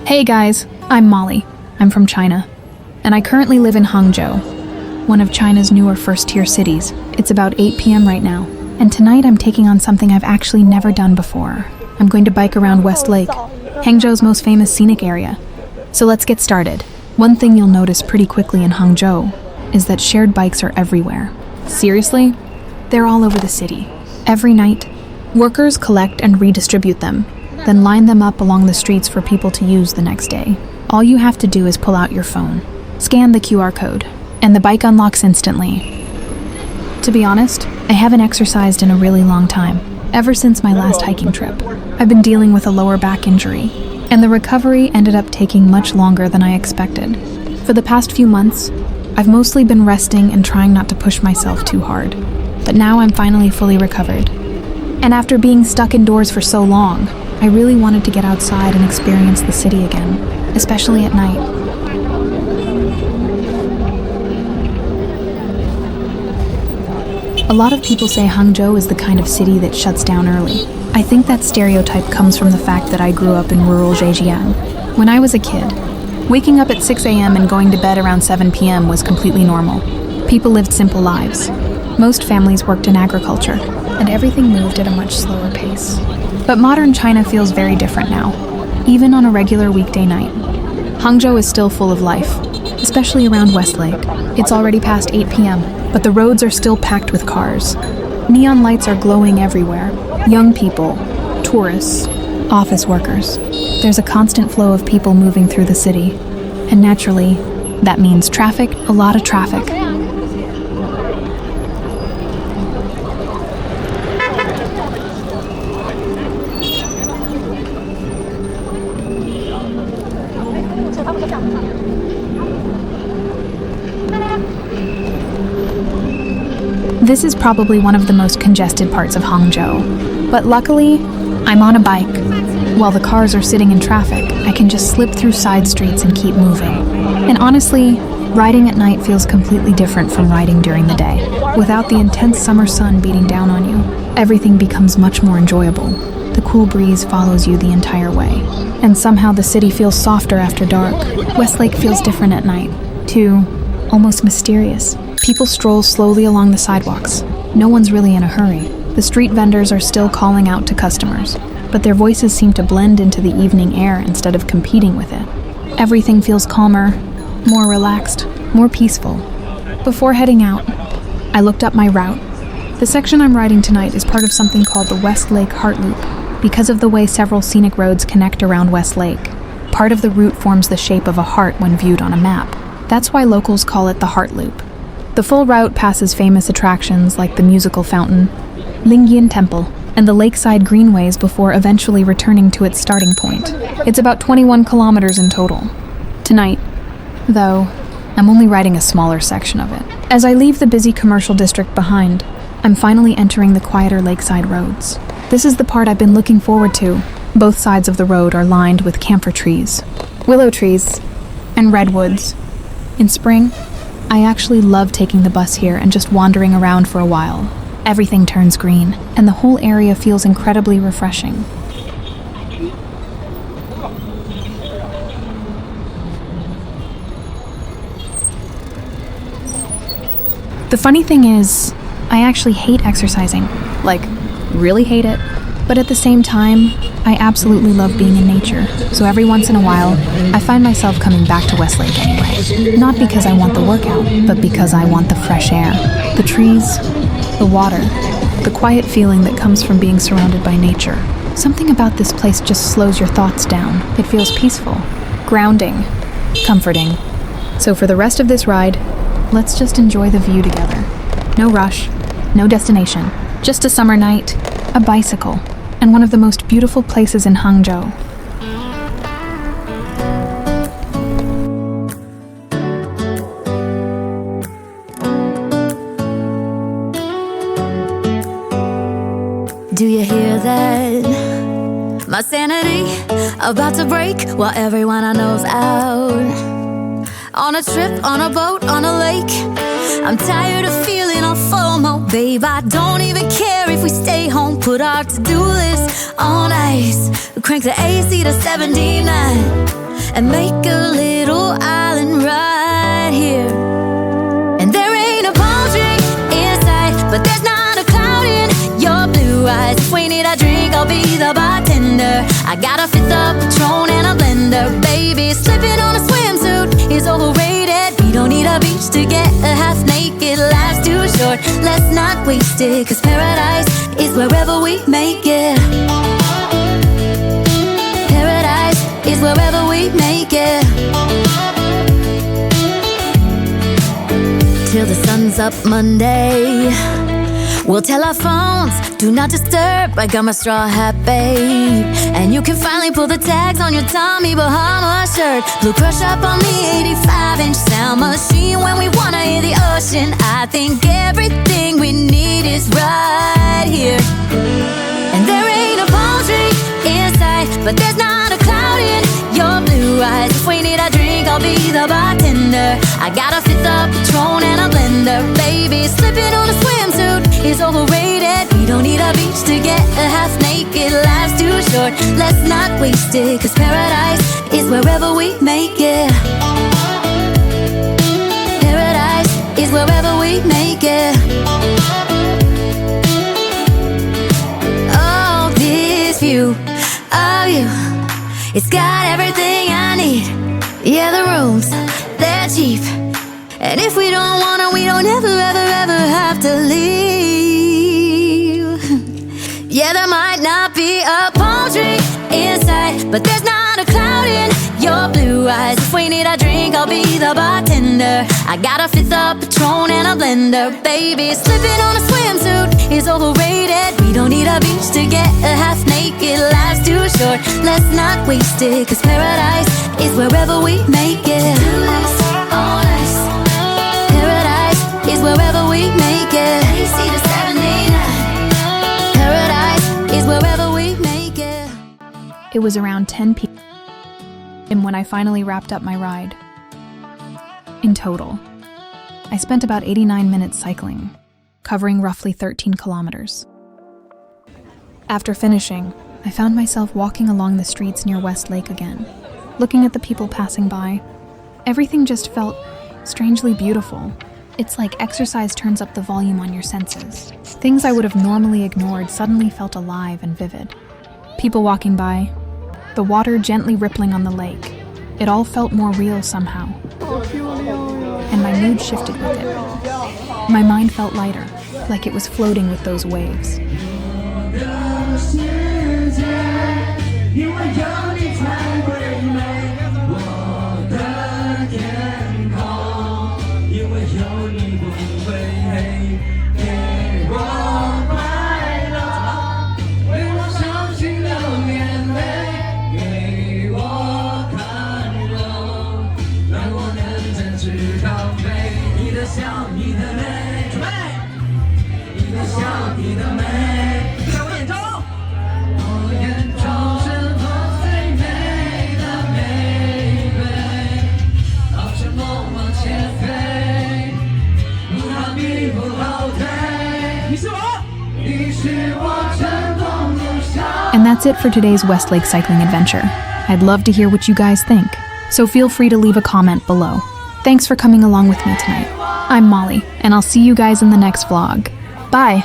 Hey guys, I'm Molly. I'm from China, and I currently live in Hangzhou, one of China's newer first-tier cities. It's about 8 p.m. right now, and tonight I'm taking on something I've actually never done before. I'm going to bike around West Lake, Hangzhou's most famous scenic area. So let's get started. One thing you'll notice pretty quickly in Hangzhou is that shared bikes are everywhere. Seriously? They're all over the city. Every night, workers collect and redistribute them, then line them up along the streets for people to use the next day. All you have to do is pull out your phone, scan the QR code, and the bike unlocks instantly. To be honest, I haven't exercised in a really long time, ever since my last hiking trip. I've been dealing with a lower back injury, and the recovery ended up taking much longer than I expected. For the past few months, I've mostly been resting and trying not to push myself too hard. But now I'm finally fully recovered. And after being stuck indoors for so long, I really wanted to get outside and experience the city again, especially at night. A lot of people say Hangzhou is the kind of city that shuts down early. I think that stereotype comes from the fact that I grew up in rural Zhejiang. When I was a kid, waking up at 6 a.m. and going to bed around 7 p.m. was completely normal. People lived simple lives. Most families worked in agriculture, and everything moved at a much slower pace. But modern China feels very different now, even on a regular weekday night. Hangzhou is still full of life, especially around West Lake. It's already past 8 p.m., but the roads are still packed with cars. Neon lights are glowing everywhere. Young people, tourists, office workers. There's a constant flow of people moving through the city, and naturally, that means traffic, a lot of traffic. This is probably one of the most congested parts of Hangzhou, but luckily, I'm on a bike. While the cars are sitting in traffic, I can just slip through side streets and keep moving. And honestly, riding at night feels completely different from riding during the day. Without the intense summer sun beating down on you, everything becomes much more enjoyable. The cool breeze follows you the entire way. And somehow the city feels softer after dark. West Lake feels different at night, too, almost mysterious. People stroll slowly along the sidewalks. No one's really in a hurry. The street vendors are still calling out to customers, but their voices seem to blend into the evening air instead of competing with it. Everything feels calmer, more relaxed, more peaceful. Before heading out, I looked up my route. The section I'm riding tonight is part of something called the West Lake Heart Loop. Because of the way several scenic roads connect around West Lake, part of the route forms the shape of a heart when viewed on a map. That's why locals call it the Heart Loop. The full route passes famous attractions like the musical fountain, Lingyan Temple, and the lakeside greenways before eventually returning to its starting point. It's about 21 kilometers in total. Tonight, though, I'm only riding a smaller section of it. As I leave the busy commercial district behind, I'm finally entering the quieter lakeside roads. This is the part I've been looking forward to. Both sides of the road are lined with camphor trees, willow trees, and redwoods. In spring, I actually love taking the bus here and just wandering around for a while. Everything turns green, and the whole area feels incredibly refreshing. The funny thing is, I actually hate exercising. Like, really hate it. But at the same time, I absolutely love being in nature. So every once in a while, I find myself coming back to West Lake anyway. Not because I want the workout, but because I want the fresh air. The trees, the water, the quiet feeling that comes from being surrounded by nature. Something about this place just slows your thoughts down. It feels peaceful, grounding, comforting. So for the rest of this ride, let's just enjoy the view together. No rush, no destination, just a summer night, a bicycle, and one of the most beautiful places in Hangzhou. Do you hear that? My sanity about to break while everyone I know's out. On a trip, on a boat, on a lake. I'm tired of feeling all FOMO. Babe, I don't even care if we stay home. Put put our to-do list on ice. Crank the AC to 79 and make a little island right here. And there ain't a palm tree in sight, but there's not a cloud in your blue eyes. If we need a drink, I'll be the bartender. I got a fifth of Patron and a blender. Baby, slipping on a swimsuit is overrated. We don't need a beach to get a half naked. Life's too short, let's not waste it, 'cause paradise is wherever we make it. Paradise is wherever we make it. Till the sun's up Monday, we'll tell our phones, do not disturb. I got my straw hat, babe, and you can finally pull the tags on your Tommy Bahama shirt. Blue crush up on the 85-inch sound machine when we wanna hear the ocean. I think everything we need is right here. And there ain't a palm tree in sight, but there's not a cloud in your blue eyes. If we need a drink, I'll be the bartender. I got a fifth of Patron and a blender. Baby, slipping on a swimsuit is overrated. We don't need a beach to get a half naked. Life's too short, let's not waste it, 'cause paradise is wherever we make it. Paradise is wherever we make it. Oh, this view of you, it's got everything I need. Yeah, the rooms, they're cheap, and if we don't wanna, we don't ever, ever, ever have to leave. Yeah, there might not be a palm tree in sight, but there's not a cloud in your blue eyes. If we need a drink, I'll be the bartender. I got a fifth of Patron and a blender. Baby, slipping on a swimsuit is overrated. We don't need a beach to get a half naked. Life's too short, let's not waste it, 'cause paradise is wherever we make it. Paradise is wherever we make it. Paradise is wherever we make it. It was around 10 p.m. when I finally wrapped up my ride. In total, I spent about 89 minutes cycling, covering roughly 13 kilometers. After finishing, I found myself walking along the streets near West Lake again, looking at the people passing by. Everything just felt strangely beautiful. It's like exercise turns up the volume on your senses. Things I would have normally ignored suddenly felt alive and vivid. People walking by, the water gently rippling on the lake. It all felt more real somehow. And my mood shifted with it. My mind felt lighter, like it was floating with those waves. And that's it for today's Westlake cycling adventure. I'd love to hear what you guys think, so feel free to leave a comment below. Thanks for coming along with me tonight. I'm Molly, and I'll see you guys in the next vlog. Bye!